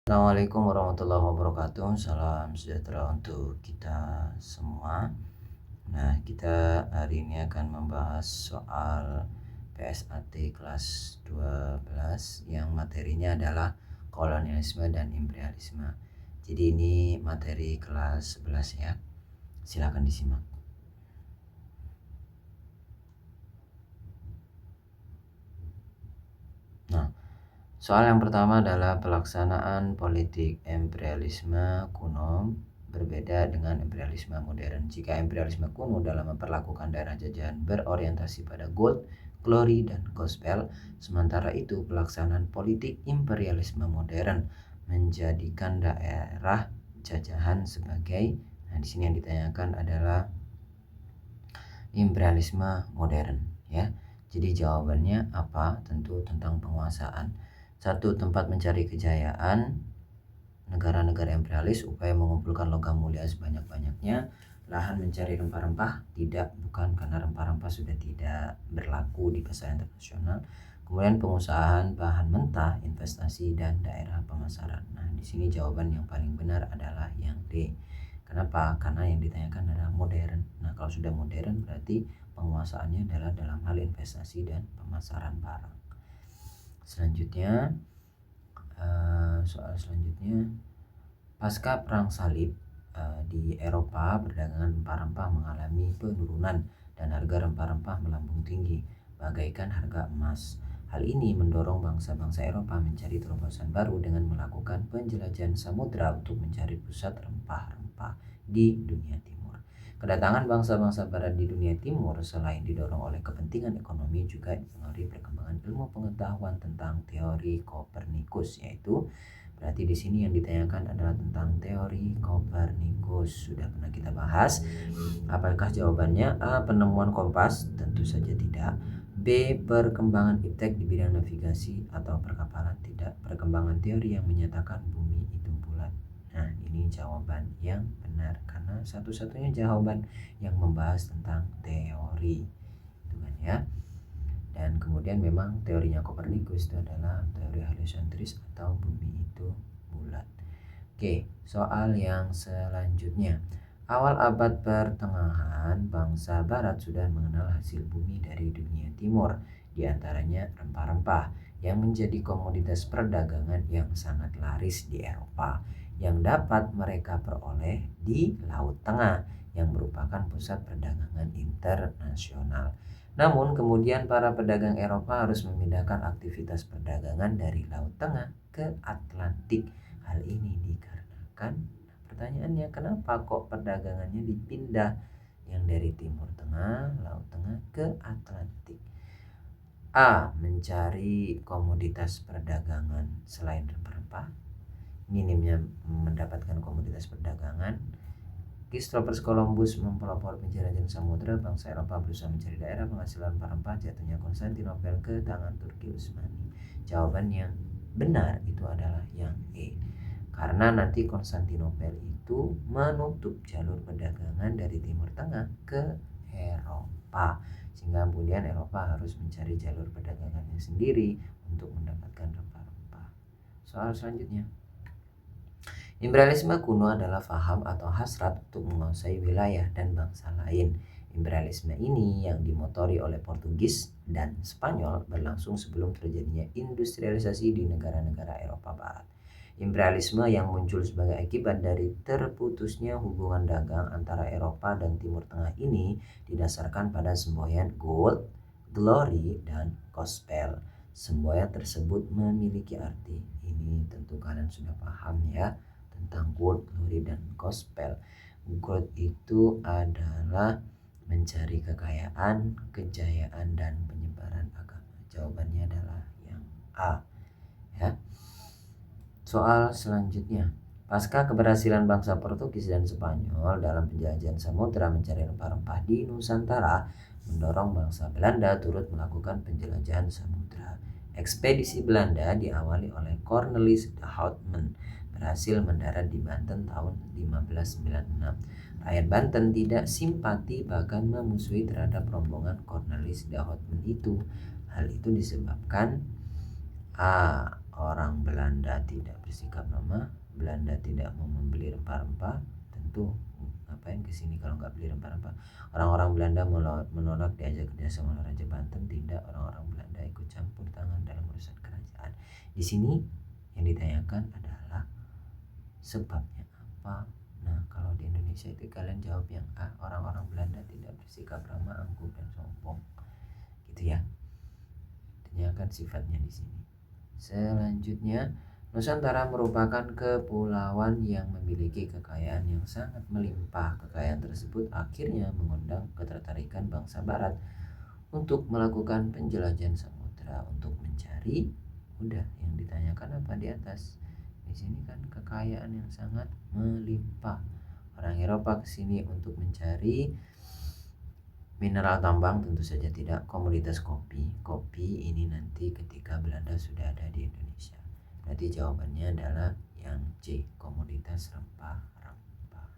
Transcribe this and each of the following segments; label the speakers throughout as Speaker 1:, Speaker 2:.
Speaker 1: Assalamualaikum warahmatullahi wabarakatuh. Salam sejahtera untuk kita semua. Nah, kita hari ini akan membahas soal PSAT kelas 12 yang materinya adalah kolonialisme dan imperialisme. Jadi ini materi kelas 11 ya. Silakan disimak. Nah, soal yang pertama adalah pelaksanaan politik imperialisme kuno berbeda dengan imperialisme modern. Jika imperialisme kuno dalam memperlakukan daerah jajahan berorientasi pada gold, glory, dan gospel, sementara itu pelaksanaan politik imperialisme modern menjadikan daerah jajahan sebagai, nah di sini yang ditanyakan adalah imperialisme modern ya. Jadi jawabannya apa? Tentu tentang penguasaan. Satu, tempat mencari kejayaan negara-negara imperialis upaya mengumpulkan logam mulia sebanyak-banyaknya. Lahan mencari rempah-rempah tidak, bukan, karena rempah-rempah sudah tidak berlaku di pasar internasional. Kemudian pengusahaan bahan mentah, investasi, dan daerah pemasaran. Nah, di sini jawaban yang paling benar adalah yang D. Kenapa? Karena yang ditanyakan adalah modern. Nah, kalau sudah modern berarti penguasaannya adalah dalam hal investasi dan pemasaran barang. Selanjutnya, soal selanjutnya, pasca Perang Salib di Eropa, perdagangan rempah-rempah mengalami penurunan dan harga rempah-rempah melambung tinggi, bagaikan harga emas. Hal ini mendorong bangsa-bangsa Eropa mencari terobosan baru dengan melakukan penjelajahan samudra untuk mencari pusat rempah-rempah di dunia timur. Kedatangan bangsa-bangsa barat di dunia timur selain didorong oleh kepentingan ekonomi juga dipengaruhi perkembangan ilmu pengetahuan tentang teori Kopernikus, yaitu berarti di sini yang ditanyakan adalah tentang teori Kopernikus. Sudah pernah kita bahas. Apakah jawabannya? A. Penemuan kompas? Tentu saja tidak. B. Perkembangan iptek di bidang navigasi atau perkapalan? Tidak. Perkembangan teori yang menyatakan bumi itu bulat. Nah, ini jawaban yang benar karena satu-satunya jawaban yang membahas tentang teori. Itu kan ya. Dan kemudian memang teorinya Kopernikus itu adalah teori heliosentris atau bumi itu bulat. Oke, soal yang selanjutnya. Awal abad pertengahan, bangsa barat sudah mengenal hasil bumi dari dunia timur, diantaranya rempah-rempah yang menjadi komoditas perdagangan yang sangat laris di Eropa, yang dapat mereka peroleh di Laut Tengah, yang merupakan pusat perdagangan internasional. Namun kemudian para pedagang Eropa harus memindahkan aktivitas perdagangan dari Laut Tengah ke Atlantik. Hal ini dikarenakan, pertanyaannya, kenapa kok perdagangannya dipindah yang dari Timur Tengah, Laut Tengah ke Atlantik? A. Mencari komoditas perdagangan selain rempah-rempah, minimnya mendapatkan komoditas perdagangan. Christopher Columbus mempelopor penjelajahan samudra, bangsa Eropa berusaha mencari daerah penghasilan rempah-rempah, jatuhnya Konstantinopel ke tangan Turki Utsmani. Jawaban yang benar itu adalah yang E. Karena nanti Konstantinopel itu menutup jalur perdagangan dari Timur Tengah ke Eropa, sehingga kemudian Eropa harus mencari jalur perdagangannya sendiri untuk mendapatkan rempah-rempah. Soal selanjutnya. Imperialisme kuno adalah faham atau hasrat untuk menguasai wilayah dan bangsa lain. Imperialisme ini yang dimotori oleh Portugis dan Spanyol berlangsung sebelum terjadinya industrialisasi di negara-negara Eropa Barat. Imperialisme yang muncul sebagai akibat dari terputusnya hubungan dagang antara Eropa dan Timur Tengah ini didasarkan pada semboyan gold, glory, dan gospel. Semboyan tersebut memiliki arti. Ini tentu kalian sudah paham ya tentang gold, glory, dan gospel. Gold itu adalah mencari kekayaan, kejayaan, dan penyebaran agama. Jawabannya adalah yang A ya. Soal selanjutnya. Pasca keberhasilan bangsa Portugis dan Spanyol dalam penjelajahan samudra mencari rempah-rempah di Nusantara, mendorong bangsa Belanda turut melakukan penjelajahan samudra. Ekspedisi Belanda diawali oleh Cornelis de Houtman berhasil mendarat di Banten tahun 1596. Rakyat Banten tidak simpati bahkan memusuhi terhadap rombongan Cornelis de Houtman itu. Hal itu disebabkan A. orang Belanda tidak bersikap ramah, Belanda tidak mau membeli rempah-rempah, tentu ngapain kesini kalau nggak beli rempah-rempah. Orang-orang Belanda menolak diajak kerjasama oleh Raja Banten, tidak, orang-orang Belanda ikut campur tangan dalam urusan kerajaan. Di sini yang ditanyakan adalah sebabnya apa. Nah, kalau di Indonesia itu kalian jawab yang A, orang-orang Belanda tidak bersikap ramah, angkuh dan sombong, gitu ya. Tanyakan sifatnya di sini. Selanjutnya, Nusantara merupakan kepulauan yang memiliki kekayaan yang sangat melimpah. Kekayaan tersebut akhirnya mengundang ketertarikan bangsa Barat untuk melakukan penjelajahan samudera untuk mencari, udah yang ditanyakan apa di atas. Di sini kan kekayaan yang sangat melimpah. Orang Eropa ke sini untuk mencari mineral tambang, tentu saja tidak. Komoditas kopi. Kopi ini nanti ketika Belanda sudah ada di Indonesia. Berarti jawabannya adalah yang C, komoditas rempah-rempah.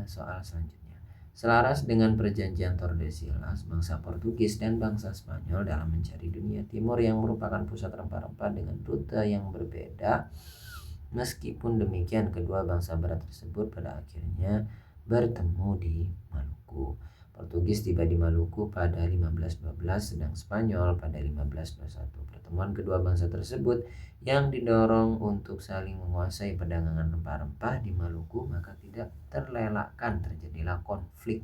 Speaker 1: Soal selanjutnya. Selaras dengan perjanjian Tordesillas, bangsa Portugis dan bangsa Spanyol dalam mencari dunia timur yang merupakan pusat rempah-rempah dengan rute yang berbeda. Meskipun demikian, kedua bangsa barat tersebut pada akhirnya bertemu di Maluku. Portugis tiba di Maluku pada 1512, sedang Spanyol pada 1521. Pertemuan kedua bangsa tersebut yang didorong untuk saling menguasai perdagangan rempah-rempah di Maluku, maka tidak terlelakkan terjadilah konflik.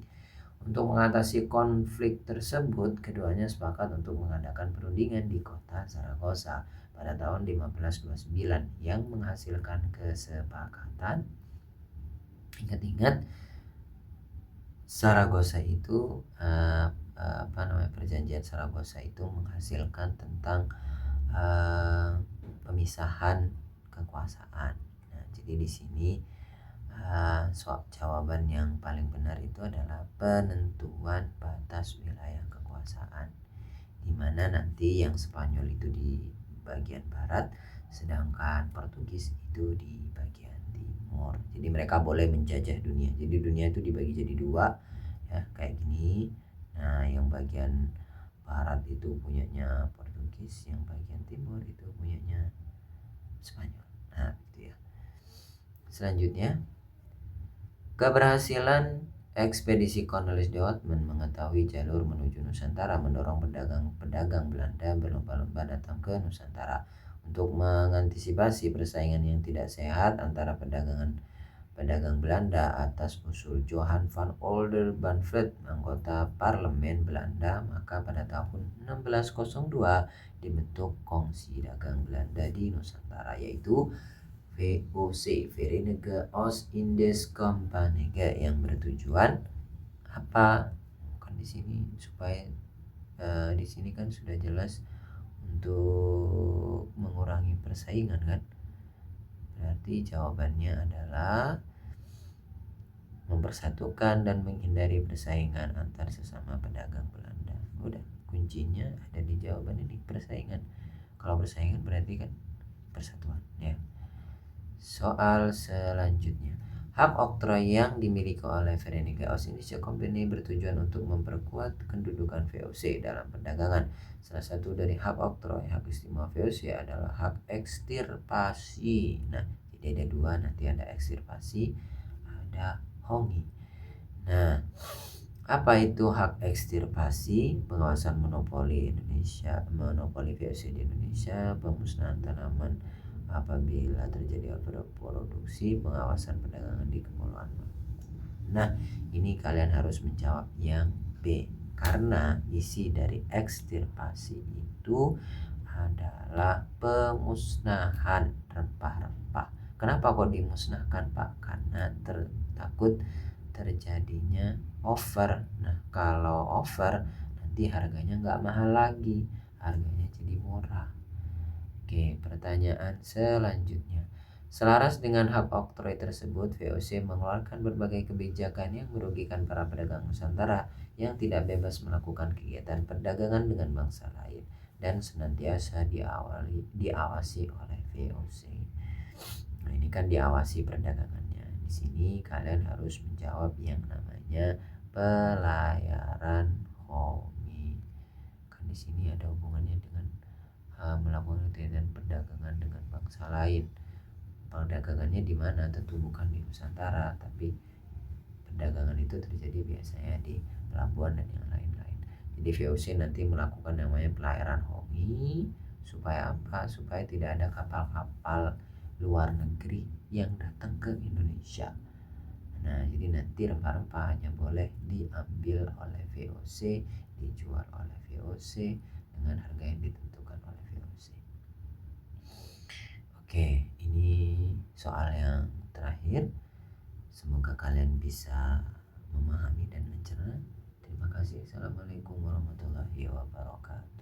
Speaker 1: Untuk mengatasi konflik tersebut, keduanya sepakat untuk mengadakan perundingan di kota Zaragoza pada tahun 1529 yang menghasilkan kesepakatan. Ingat-ingat, Zaragoza itu perjanjian Zaragoza itu menghasilkan tentang pemisahan kekuasaan. Nah, jadi di sini jawaban yang paling benar itu adalah penentuan batas wilayah kekuasaan, di mana nanti yang Spanyol itu di bagian barat, sedangkan Portugis itu di bagian timur. Jadi mereka boleh menjajah dunia. Jadi dunia itu dibagi jadi dua, ya kayak gini. Nah, yang bagian barat itu punyanya Portugis, yang bagian timur itu punyanya Spanyol. Nah, gitu ya. Selanjutnya, keberhasilan ekspedisi Cornelis de Houtman mengetahui jalur menuju Nusantara mendorong pedagang Belanda berlomba-lomba datang ke Nusantara. Untuk mengantisipasi persaingan yang tidak sehat antara pedagang Belanda atas usul Johan van Oldenbarnevelt, anggota parlemen Belanda, maka pada tahun 1602 dibentuk Kongsi Dagang Belanda di Nusantara, yaitu VOC, Verenigde Oost-Indisch Compagnie, yang bertujuan apa? Kan di sini supaya di sini kan sudah jelas untuk mengurangi persaingan kan. Berarti jawabannya adalah mempersatukan dan menghindari persaingan antar sesama pedagang Belanda. Udah, kuncinya ada di jawaban ini, persaingan. Kalau persaingan berarti kan persatuan, ya. Soal selanjutnya. Hak oktroy yang dimiliki oleh Verenigde Oost-Indische Compagnie bertujuan untuk memperkuat kedudukan VOC dalam perdagangan. Salah satu dari hak oktroy, hak istimewa VOC adalah hak ekstirpasi. Nah, jadi ada dua, nanti ada ekstirpasi, ada hongi. Nah, apa itu hak ekstirpasi? Pengawasan monopoli VOC di Indonesia, pemusnahan tanaman apabila terjadi overproduksi, pengawasan perdagangan di Kepulauan Maluku. Nah, ini kalian harus menjawab yang B, karena isi dari ekstirpasi itu adalah pemusnahan rempah-rempah. Kenapa kok dimusnahkan, Pak? Karena takut terjadinya over. Nah, kalau over nanti harganya nggak mahal lagi, harganya jadi murah. Oke, pertanyaan selanjutnya. Selaras dengan hak oktroy tersebut, VOC mengeluarkan berbagai kebijakan yang merugikan para pedagang Nusantara yang tidak bebas melakukan kegiatan perdagangan dengan bangsa lain dan senantiasa diawasi oleh VOC. Nah, ini kan diawasi perdagangannya. Di sini kalian harus menjawab yang namanya pelayaran hongi. Kan di sini ada hubungannya dengan melakukan kegiatan perdagangan dengan bangsa lain. Perdagangannya di mana? Tentu bukan di Nusantara, tapi perdagangan itu terjadi biasanya di pelabuhan dan yang lain-lain. Jadi VOC nanti melakukan namanya pelayaran hoki supaya apa? Supaya tidak ada kapal-kapal luar negeri yang datang ke Indonesia. Nah, jadi nanti rempah-rempah hanya boleh diambil oleh VOC, dijual oleh VOC dengan harga yang ditentukan oleh VOC. Oke, ini soal yang terakhir. Semoga kalian bisa memahami dan mencerna. Terima kasih. Assalamualaikum warahmatullahi wabarakatuh.